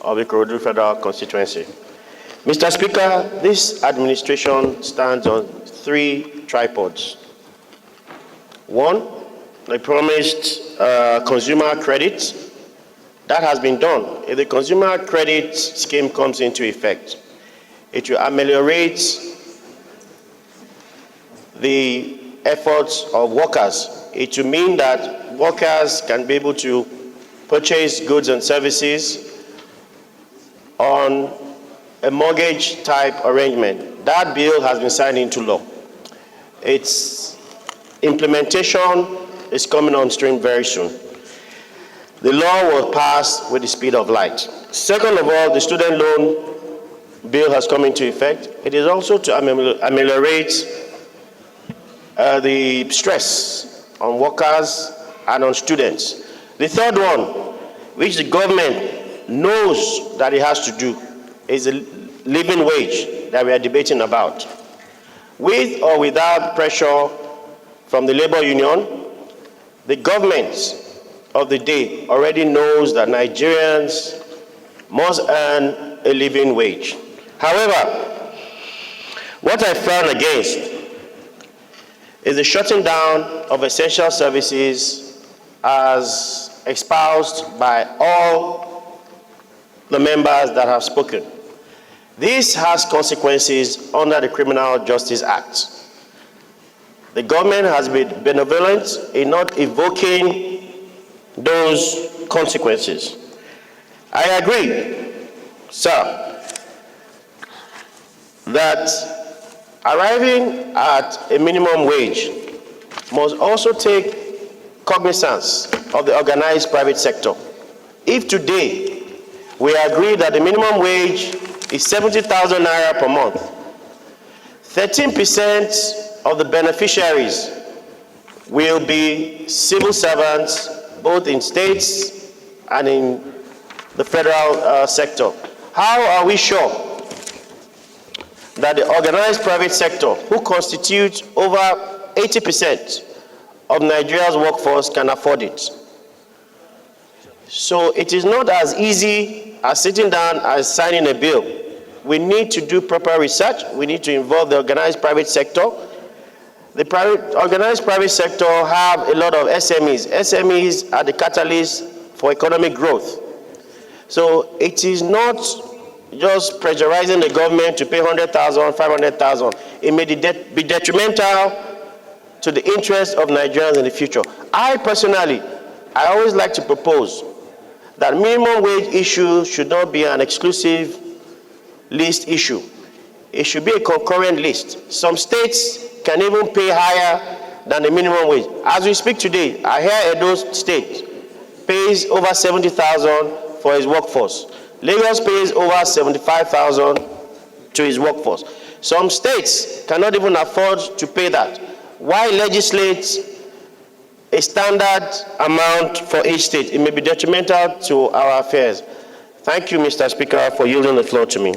of the Ikorodu Federal Constituency. Mr. Speaker, this administration stands on 3 tripods. 1, they promised consumer credit. That has been done. If the consumer credit scheme comes into effect, it will ameliorate the efforts of workers. It will mean that workers can be able to purchase goods and services on a mortgage type arrangement. That bill has been signed into law. Its implementation is coming on stream very soon. The law will pass with the speed of light. Second of all, the student loan bill has come into effect. It is also to ameliorate the stress on workers and on students. The third one, which the government knows that it has to do, is the living wage that we are debating about. With or without pressure from the labor union, the government of the day already knows that Nigerians must earn a living wage. However, what I frown against is the shutting down of essential services as espoused by all the members that have spoken. This has consequences under the Criminal Justice Act. The government has been benevolent in not evoking those consequences. I agree, sir, that arriving at a minimum wage must also take cognizance of the organized private sector. If today we agree that the minimum wage is 70,000 naira per month, 13% of the beneficiaries will be civil servants, both in states and in the federal sector. How are we sure that the organized private sector, who constitutes over 80% of Nigeria's workforce, can afford it? So it is not as easy as sitting down and signing a bill. We need to do proper research. We need to involve the organized private sector. The organized private sector have a lot of SMEs. SMEs are the catalyst for economic growth. So it is not just pressurizing the government to pay 100,000, 500,000. It may be detrimental to the interests of Nigerians in the future. I always like to propose that minimum wage issue should not be an exclusive list issue. It should be a concurrent list. Some states can even pay higher than the minimum wage. As we speak today, I hear Edo State pays over 70,000 for his workforce. Lagos pays over 75,000 to his workforce. Some states cannot even afford to pay that. Why legislate a standard amount for each state? It may be detrimental to our affairs. Thank you, Mr. Speaker, for yielding the floor to me.